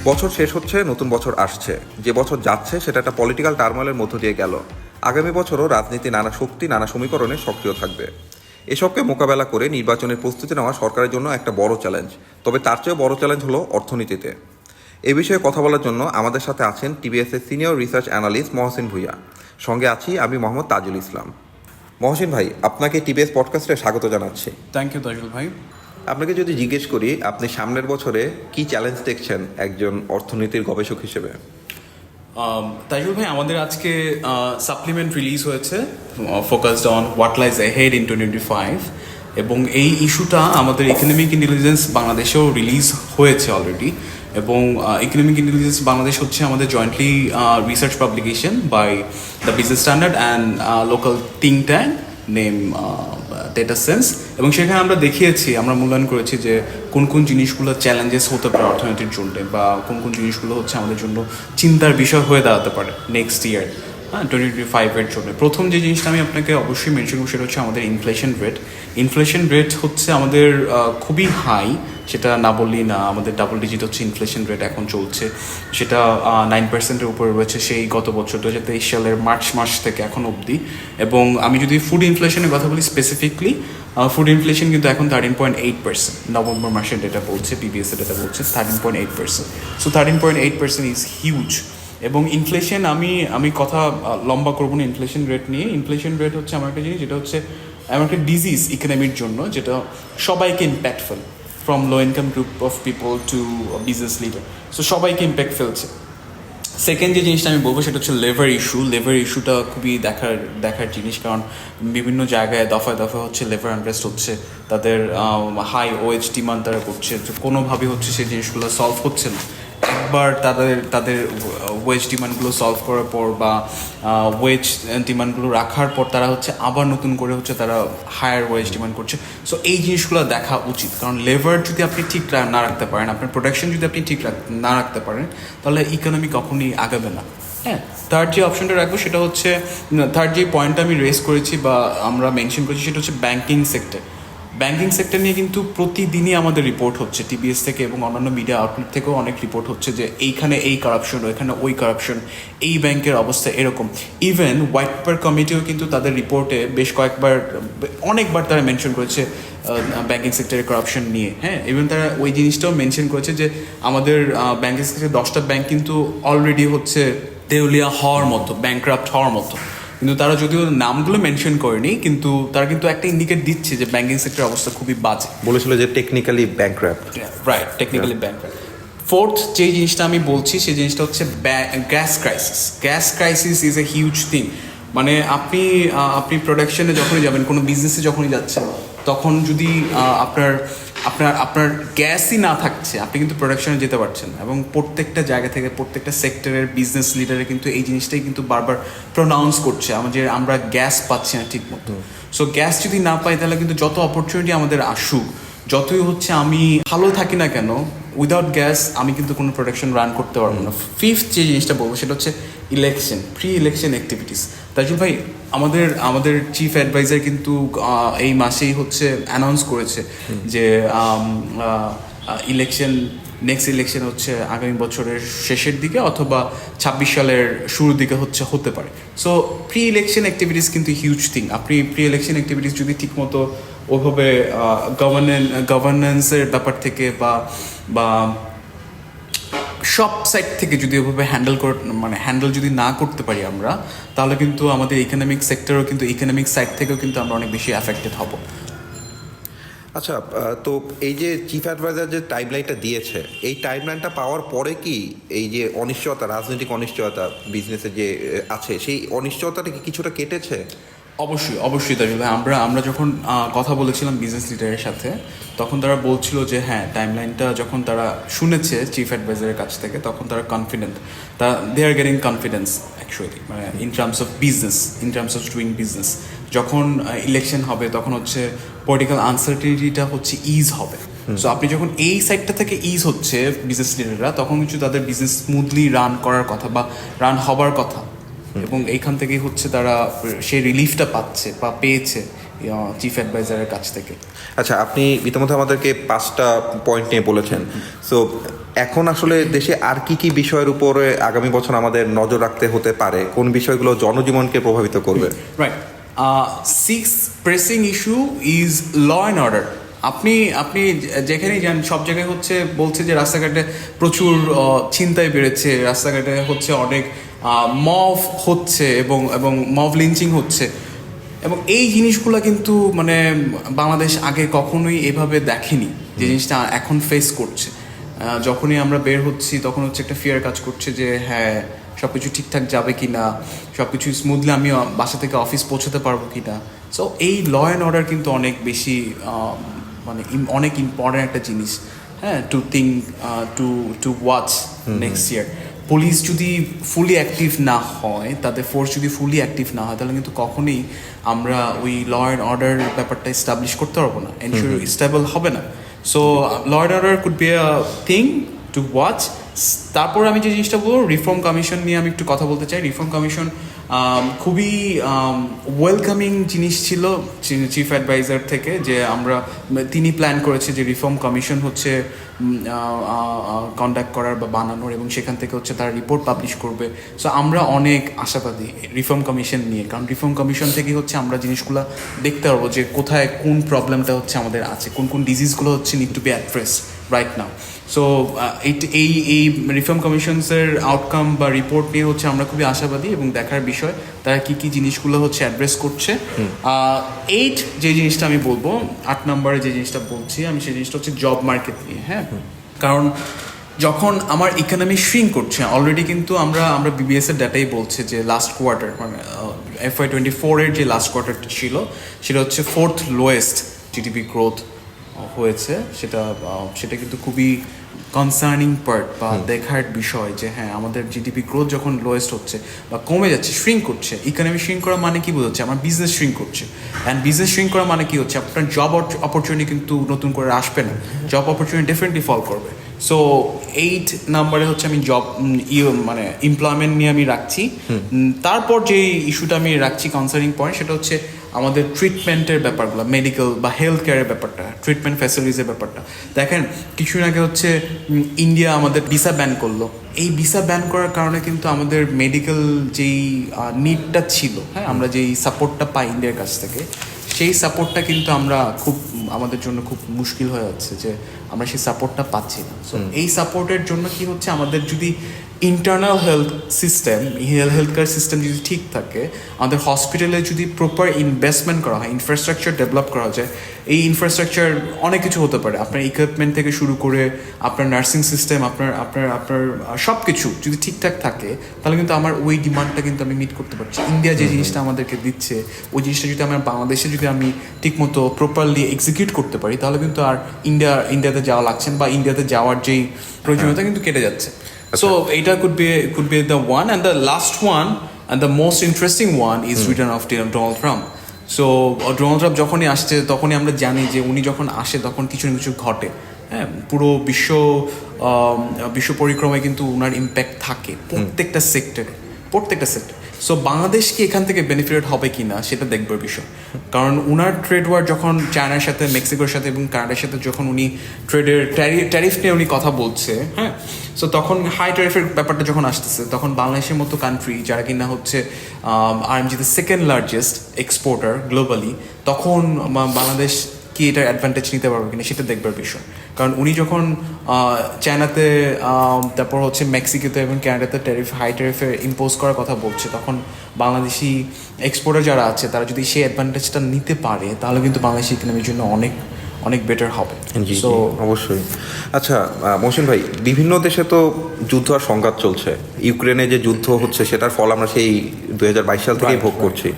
বছর শেষ হচ্ছে, নতুন বছর আসছে। যে বছর যাচ্ছে সেটা একটা পলিটিক্যাল টার্মোইলের মধ্য দিয়ে গেল। আগামী বছরও রাজনীতি নানা শক্তি নানা সমীকরণে সক্রিয় থাকবে। এসবকে মোকাবেলা করে নির্বাচনের প্রস্তুতি নেওয়া সরকারের জন্য একটা বড় চ্যালেঞ্জ। তবে তার চেয়েও বড় চ্যালেঞ্জ হলো অর্থনীতিতে। এ বিষয়ে কথা বলার জন্য আমাদের সাথে আছেন টিবিএসের senior research analyst Mohsin Bhuiyan. সঙ্গে আছি আমি মোহাম্মদ তাজুল ইসলাম। মহসিন ভাই, আপনাকে টিবিএস পডকাস্টে স্বাগত জানাচ্ছি। থ্যাংক ইউ তাজুল ভাই। আপনাকে যদি জিজ্ঞেস করি, আপনি সামনের বছরে কি চ্যালেঞ্জ দেখছেন একজন অর্থনীতির গবেষক হিসেবে? তাজুল ভাই, আমাদের আজকে সাপ্লিমেন্ট রিলিজ হয়েছে focused on what lies ahead in 2025, এবং এই ইস্যুটা আমাদের ইকোনমিক ইন্টেলিজেন্স বাংলাদেশেও রিলিজ হয়েছে অলরেডি। এবং ইকোনমিক ইন্টেলিজেন্স বাংলাদেশ হচ্ছে আমাদের jointly research publication by the Business Standard and local think tank name Data Sense. এবং সেখানে আমরা দেখিয়েছি, আমরা মূল্যায়ন করেছি যে কোন কোন জিনিসগুলো চ্যালেঞ্জেস হতে পারে অর্থনীতির জন্য, বা কোন কোন জিনিসগুলো হচ্ছে আমাদের জন্য চিন্তার বিষয় হয়ে দাঁড়াতে পারে নেক্সট ইয়ার, 2025-এর জন্য। প্রথম যে জিনিসটা আমি আপনাকে অবশ্যই মেনশন করব সেটা হচ্ছে আমাদের ইনফ্লেশন রেট। ইনফ্লেশন রেট হচ্ছে আমাদের খুবই হাই, সেটা না বললেই না। আমাদের ডাবল ডিজিট হচ্ছে ইনফ্লেশন রেট এখন চলছে, সেটা 9%-এর উপরে রয়েছে সেই গত বছর 2023 সালের মার্চ মাস থেকে এখন অবধি। এবং আমি যদি ফুড ইনফ্লেশনের কথা বলি স্পেসিফিকলি, ফুড ইনফ্লেশন কিন্তু এখন 13.8%, নভেম্বর মাসের ডেটা বলছে, পিবিএসের ডেটা বলছে 13.8%। So 13.8% is huge. এবং ইনফ্লেশন, আমি কথা লম্বা করবো না ইনফ্লেশন রেট নিয়ে। ইনফ্লেশন রেট হচ্ছে আমার একটা জিনিস, যেটা হচ্ছে এমন একটা ডিজিজ ইকোনমির জন্য যেটা সবাইকে impactful, from low income group of people to business leader. So সবাইকে ইম্প্যাক্ট ফেলছে। সেকেন্ড যে জিনিসটা আমি বলবো সেটা হচ্ছে লেবার ইস্যু। লেবার ইস্যুটা খুবই দেখার জিনিস, কারণ বিভিন্ন জায়গায় দফায় দফায় হচ্ছে লেবার আনরেস্ট হচ্ছে, তাদের হাই ওয়েজ ডিমান্ড তারা করছে, কোনোভাবেই হচ্ছে সেই জিনিসগুলো সলভ হচ্ছে না। একবার তাদের ওয়েজ ডিমান্ডগুলো সলভ করার পর বা ওয়েজ ডিমান্ডগুলো রাখার পর তারা হচ্ছে আবার নতুন করে হচ্ছে তারা হায়ার ওয়েজ ডিমান্ড করছে। সো এই জিনিসগুলো দেখা উচিত, কারণ লেবার যদি আপনি ঠিক না রাখতে পারেন, আপনার প্রোডাকশন যদি আপনি ঠিক না রাখতে পারেন, তাহলে ইকোনমি কখনই আগাবে না। হ্যাঁ, থার্ড যে অপশনটা রাখবো সেটা হচ্ছে, থার্ড যে পয়েন্টটা আমি রেজ করেছি বা আমরা মেনশন করেছি সেটা হচ্ছে ব্যাংকিং সেক্টর। ব্যাংকিং সেক্টর নিয়ে কিন্তু প্রতিদিনই আমাদের রিপোর্ট হচ্ছে টিবিএস থেকে এবং অন্যান্য মিডিয়া আউটলেট থেকেও অনেক রিপোর্ট হচ্ছে যে এইখানে এই কারাপশন, ওইখানে ওই কারাপশন, এই ব্যাংকের অবস্থা এরকম। ইভেন হোয়াইট পেপার কমিটিও কিন্তু তাদের রিপোর্টে বেশ অনেকবার তারা মেনশন করেছে ব্যাংকিং সেক্টরের কারাপশন নিয়ে। হ্যাঁ, ইভেন তারা ওই জিনিসটাও মেনশন করেছে যে আমাদের ব্যাংকিং সেক্টরে 10টা ব্যাংক কিন্তু অলরেডি হচ্ছে দেউলিয়া হওয়ার মতো, ব্যাংক্রাফট হওয়ার মতো। কিন্তু তারা যদিও নামগুলো মেনশন করেনি, কিন্তু তারা কিন্তু একটা ইন্ডিকেট দিচ্ছে যে ব্যাংকিং সেক্টরের অবস্থা খুবই বাজে। বলেছিল যে technically bankrupt. Right, technically bankrupt. Fourth যে জিনিসটা আমি বলছি সেই জিনিসটা হচ্ছে gas crisis. Gas crisis is a huge thing. মানে আপনি প্রোডাকশনে যখনই যাবেন, কোনো বিজনেসে যখনই যাচ্ছেন, তখন যদি আপনার গ্যাসই না থাকছে, আপনি কিন্তু প্রোডাকশনে যেতে পারছেন। এবং প্রত্যেকটা জায়গা থেকে প্রত্যেকটা সেক্টরের বিজনেস লিডারে কিন্তু এই জিনিসটাই কিন্তু বারবার প্রোনাউন্স করছে আমরা গ্যাস পাচ্ছি না ঠিক মতো। সো গ্যাস যদি না পাই, তাহলে কিন্তু যত অপরচুনিটি আমাদের আসুক, যতই হচ্ছে আমি ভালো থাকি না কেন, উইদাউট গ্যাস আমি কিন্তু কোনো প্রোডাকশন রান করতে পারবো না। ফিফথ যে জিনিসটা বলবো সেটা হচ্ছে election, pre election activities. Tajul ভাই, আমাদের চিফ অ্যাডভাইজার কিন্তু এই মাসেই হচ্ছে অ্যানাউন্স করেছে যে নেক্সট ইলেকশন হচ্ছে আগামী বছরের শেষের দিকে অথবা 26 সালের শুরুর দিকে হতে পারে। সো প্রি ইলেকশন অ্যাক্টিভিটিস কিন্তু হিউজ থিং। আপনি প্রি ইলেকশন অ্যাক্টিভিটিস যদি ঠিকমতো ওইভাবে গভর্নেন্সের ব্যাপার থেকে বা সব সাইড থেকে যদি ওইভাবে হ্যান্ডেল যদি না করতে পারি আমরা, তাহলে কিন্তু আমাদের ইকোনমিক সেক্টরও কিন্তু ইকোনমিক সাইড থেকেও কিন্তু আমরা অনেক বেশি অ্যাফেক্টেড হব। আচ্ছা, তো এই যে চিফ অ্যাডভাইজার যে টাইমলাইনটা দিয়েছে, এই টাইমলাইনটা পাওয়ার পরে কি এই যে অনিশ্চয়তা, রাজনৈতিক অনিশ্চয়তা বিজনেসে যে আছে, সেই অনিশ্চয়তাটা কি কিছুটা কেটেছে? অবশ্যই তাজুল ভাই, আমরা যখন কথা বলেছিলাম বিজনেস লিডারের সাথে, তখন তারা বলছিল যে হ্যাঁ, টাইমলাইনটা যখন তারা শুনেছে চিফ অ্যাডভাইজারের কাছ থেকে, তখন তারা confident, they are getting confidence actually, মানে in terms of doing business. যখন ইলেকশন হবে তখন হচ্ছে পলিটিক্যাল আনসার্টিনিটিটা হচ্ছে ইজ হবে। সো আপনি যখন এই সাইডটা থেকে ইজ হচ্ছে বিজনেস লিডাররা, তখন কিছু তাদের বিজনেস স্মুথলি রান করার কথা বা রান হবার কথা, এবং এইখান থেকেই হচ্ছে তারা সেই রিলিফটা পাচ্ছে বা পেয়েছে চিফ অ্যাডভাইজারের কাছ থেকে। আচ্ছা, আপনি ইতিমধ্যে আমাদেরকে 5টা পয়েন্ট নিয়ে বলেছেন। সো এখন আসলে দেশে আর কি কি বিষয়ের উপরে আগামী বছর আমাদের নজর রাখতে হতে পারে, কোন বিষয়গুলো জনজীবনকে প্রভাবিত করবে? Right, six pressing issue is law and order. আপনি আপনি যেখানেই যান সব জায়গায় হচ্ছে বলছে যে রাস্তাঘাটে প্রচুর ছিনতাই বেড়েছে, রাস্তাঘাটে হচ্ছে অনেক মব হচ্ছে এবং এবং মব লিঞ্চিং হচ্ছে, এবং এই জিনিসগুলো কিন্তু মানে বাংলাদেশ আগে কখনোই এভাবে দেখেনি, যে জিনিসটা এখন ফেস করছে। যখনই আমরা বের হচ্ছি তখন হচ্ছে একটা ফিয়ার কাজ করছে যে হ্যাঁ সব কিছু ঠিকঠাক যাবে কি না, সব কিছু স্মুথলি আমি বাসা থেকে অফিস পৌঁছাতে পারবো কি না। সো এই ল অ্যান্ড অর্ডার কিন্তু অনেক বেশি মানে অনেক ইম্পর্ট্যান্ট একটা জিনিস, হ্যাঁ, to think to watch next year. Police যদি ফুলি অ্যাক্টিভ না হয়, তাদের ফোর্স যদি ফুলি অ্যাক্টিভ না হয়, তাহলে কিন্তু কখনোই আমরা ওই ল অ্যান্ড অর্ডার ব্যাপারটা এস্টাবলিশ করতে পারবো না, এনশিওর স্টেবল হবে না। So law and order could be a thing to watch. তারপর আমি যে জিনিসটা বলবো, রিফর্ম কমিশন নিয়ে আমি একটু কথা বলতে চাই। রিফর্ম কমিশন খুবই ওয়েলকামিং জিনিস ছিল চিফ অ্যাডভাইজার থেকে, যে তিনি প্ল্যান করেছে যে রিফর্ম কমিশন হচ্ছে কন্ডাক্ট করার বা বানানোর, এবং সেখান থেকে হচ্ছে তারা রিপোর্ট পাবলিশ করবে। সো আমরা অনেক আশাবাদী রিফর্ম কমিশন নিয়ে, কারণ রিফর্ম কমিশন থেকে হচ্ছে আমরা জিনিসগুলো দেখতে পারবো যে কোথায় কোন প্রবলেমটা হচ্ছে আমাদের আছে, কোন কোন ডিজিজগুলো হচ্ছে need to be address right now. So এই রিফর্ম কমিশনসের আউটকাম বা রিপোর্ট নিয়ে হচ্ছে আমরা খুবই আশাবাদী, এবং দেখার বিষয় তারা কি কি জিনিসগুলো হচ্ছে অ্যাড্রেস করছে। 8 যে জিনিসটা আমি বলবো, 8 নম্বরে যে জিনিসটা বলছি আমি, সেই জিনিসটা হচ্ছে জব মার্কেট নিয়ে। হ্যাঁ, কারণ যখন আমার ইকোনমি শ্রিঙ্ক করছে অলরেডি, কিন্তু আমরা বিবিএস এর ডাটাই বলছে যে লাস্ট কোয়ার্টার মানে FY24 এর যে লাস্ট কোয়ার্টারটা ছিল, সেটা হচ্ছে 4th লোয়েস্ট জিডিপি গ্রোথ হয়েছে। সেটা কিন্তু খুবই কনসার্নিং পার্ট বা দেখার বিষয়, যে হ্যাঁ আমাদের জিডিপি গ্রোথ যখন লোয়েস্ট হচ্ছে বা কমে যাচ্ছে, শ্রিঙ্ক করছে, ইকোনমি শ্রিঙ্ক করা মানে কি বোঝাচ্ছে, আমার বিজনেস শ্রিঙ্ক করছে। অ্যান্ড বিজনেস শ্রিঙ্ক করা মানে কি হচ্ছে, আপনার জব অপরচুনিটি কিন্তু নতুন করে আসবে না, জব অপরচুনিটি ডেফিনেটলি ফল করবে। সো 8 নাম্বারে হচ্ছে আমি জব মানে এমপ্লয়মেন্ট নিয়ে আমি রাখছি। তারপর যে ইস্যুটা আমি রাখছি কনসার্নিং পয়েন্ট, সেটা হচ্ছে আমাদের ট্রিটমেন্টের ব্যাপারগুলো, মেডিকেল বা হেলথ কেয়ারের ব্যাপারটা, ট্রিটমেন্ট ফ্যাসিলিটিসের ব্যাপারটা। দেখেন কিছুদিন আগে হচ্ছে ইন্ডিয়া আমাদের ভিসা ব্যান করলো। এই ভিসা ব্যান করার কারণে কিন্তু আমাদের মেডিকেল যেই নিডটা ছিল, হ্যাঁ, আমরা যেই সাপোর্টটা পাই ইন্ডিয়ার কাছ থেকে, সেই সাপোর্টটা কিন্তু আমাদের জন্য খুব মুশকিল হয়ে যাচ্ছে, যে আমরা সেই সাপোর্টটা পাচ্ছি না। সো এই সাপোর্টের জন্য কি হচ্ছে, আমাদের যদি ইন্টারনাল হেলথ কেয়ার সিস্টেম যদি ঠিক থাকে, আমাদের হসপিটালে যদি প্রপার ইনভেস্টমেন্ট করা হয়, ইনফ্রাস্ট্রাকচার ডেভেলপ করা যায়, এই ইনফ্রাস্ট্রাকচার অনেক কিছু হতে পারে, আপনার ইকুইপমেন্ট থেকে শুরু করে আপনার নার্সিং সিস্টেম, আপনার সব কিছু যদি ঠিকঠাক থাকে, তাহলে কিন্তু আমার ওই ডিমান্ডটা কিন্তু আমি মিট করতে পারছি। ইন্ডিয়া যে জিনিসটা আমাদেরকে দিচ্ছে, ওই জিনিসটা যদি আমার বাংলাদেশে যদি আমি ঠিকমতো প্রপারলি এক্সিকিউট করতে পারি, তাহলে কিন্তু আর ইন্ডিয়াতে যাওয়া লাগছে না, বা ইন্ডিয়াতে যাওয়ার যেই প্রয়োজনীয়তা কিন্তু কেটে যাচ্ছে। So এটা could be the one, and the last one and the most interesting one is return of Donald Trump. So Donald Trump যখনই আসছে, তখনই আমরা জানি যে উনি যখন আসে তখন কিছু না কিছু ঘটে। হ্যাঁ, পুরো বিশ্ব পরিক্রমায় কিন্তু ওনার ইম্প্যাক্ট থাকে প্রত্যেকটা সেক্টরে। সো বাংলাদেশ কি এখান থেকে বেনিফিটেড হবে কি না সেটা দেখবার বিষয়, কারণ উনার ট্রেড ওয়ার যখন চায়নার সাথে, মেক্সিকোর সাথে এবং কানাডার সাথে যখন উনি ট্রেডের ট্যারিফ নিয়ে উনি কথা বলছে, হ্যাঁ, সো তখন হাই ট্যারিফের ব্যাপারটা যখন আসতেছে, তখন বাংলাদেশের মতো কান্ট্রি যারা কিনা হচ্ছে আরএমজিতে সেকেন্ড লার্জেস্ট এক্সপোর্টার গ্লোবালি, তখন বাংলাদেশ কি এটার অ্যাডভান্টেজ নিতে পারবে কিনা সেটা দেখবার বিষয়। কারণ উনি যখন চায়নাতে, তারপর হচ্ছে মেক্সিকোতে এবং কানাডাতে হাই ট্যারিফে ইম্পোজ করার কথা বলছে, তখন বাংলাদেশি এক্সপোর্টার যারা আছে তারা যদি সেই অ্যাডভান্টেজটা নিতে পারে, তাহলে কিন্তু বাংলাদেশি ইকোনমির জন্য অনেক বেটার হবে। সো অবশ্যই। আচ্ছা মহসিন ভাই, বিভিন্ন দেশে তো যুদ্ধ আর সংঘাত চলছে। ইউক্রেনে যে যুদ্ধ হচ্ছে সেটার ফল আমরা সেই 2022 সাল থেকেই ভোগ করছি,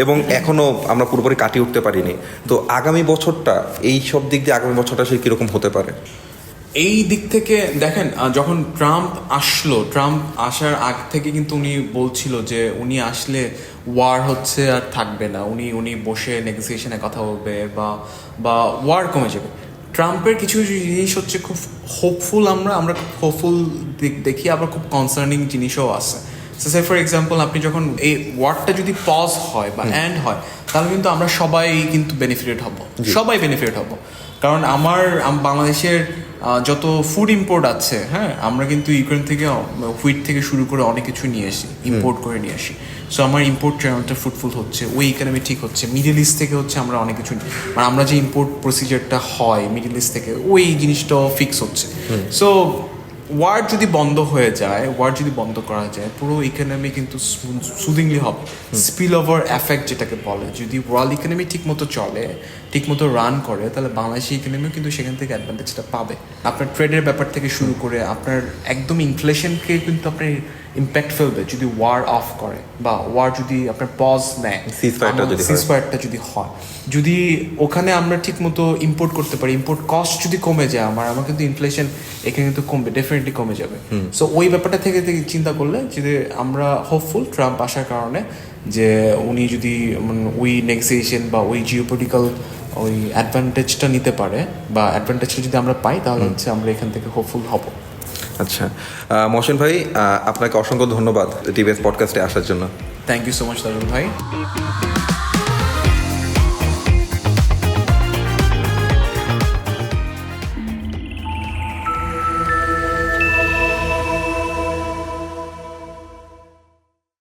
এবং এখনো আমরা পুরোপুরি কাটিয়ে উঠতে পারিনি। তো আগামী বছরটা, এই সব দিক দিয়ে আগামী বছরটা সে কিরকম হতে পারে? এই দিক থেকে দেখেন, যখন ট্রাম্প আসার আগ থেকে কিন্তু উনি বলছিল যে উনি আসলে ওয়ার হচ্ছে আর থাকবে না, উনি বসে নেগোসিয়েশনে কথা বলবে বা ওয়ার কমে যাবে। ট্রাম্পের কিছু জিনিস হচ্ছে খুব হোপফুল, আমরা খুব হোপফুল দেখি, আবার খুব কনসার্নিং জিনিসও আছে। সে ফর এক্সাম্পল, আপনি যখন এই ওয়ারটা যদি পজ হয় বা এন্ড হয়, তাহলে কিন্তু আমরা সবাই কিন্তু বেনিফিটেড হব। কারণ বাংলাদেশের যত ফুড ইম্পোর্ট আছে, হ্যাঁ, আমরা কিন্তু ইউক্রেন থেকে হুইট থেকে শুরু করে অনেক কিছু নিয়ে আসি, ইম্পোর্ট করে নিয়ে আসি। সো আমার ইম্পোর্ট চ্যানেলটা ফ্রুটফুল হচ্ছে, ওই ইকোনমি ঠিক হচ্ছে। মিডল ইস্ট থেকে হচ্ছে আমরা অনেক কিছু মানে আমরা যে ইম্পোর্ট প্রসিজারটা হয় মিডল ইস্ট থেকে, ওই জিনিসটাও ফিক্স হচ্ছে। সো ওয়ার যদি বন্ধ হয়ে যায়, ওয়ার যদি বন্ধ করা যায়, পুরো ইকোনমি কিন্তু সুদিংলি হবে। স্পিল ওভার এফেক্ট যেটাকে বলে, যদি ওয়ার্ল্ড ইকোনমি ঠিক মতো চলে, ঠিক মতো রান করে, তাহলে বাংলাদেশি ইকোনমিও কিন্তু সেখান থেকে অ্যাডভান্টেজটা পাবে। আপনার ট্রেডের ব্যাপার থেকে শুরু করে আপনার একদম ইনফ্লেশনকে কিন্তু আপনার ইম্প্যাক্ট ফেলবে যদি ওয়ার অফ করে, বা ওয়ার যদি আপনার পজ নেয়, সিজফায়ারটা যদি হয়, যদি ওখানে আমরা ঠিক মতো ইম্পোর্ট করতে পারি, ইম্পোর্ট কস্ট যদি কমে যায় আমার কিন্তু ইনফ্লেশন এখানে কিন্তু কমবে, ডেফিনেটলি কমে যাবে। সো ওই ব্যাপারটা থেকে চিন্তা করলে যদি আমরা হোপফুল ট্রাম্প আসার কারণে, যে উনি যদি ওই নেগোসিয়েশন বা ওই জিওপলিটিক্যাল ওই অ্যাডভান্টেজটা নিতে পারে, বা অ্যাডভান্টেজটা যদি আমরা পাই, তাহলে হচ্ছে আমরা এখান থেকে হোপফুল হব। আচ্ছা, মহসিন ভাই, আপনাকে অসংখ্য ধন্যবাদ টিভিএস পডকাস্টে আসার জন্য। Thank you so much Tajul ভাই।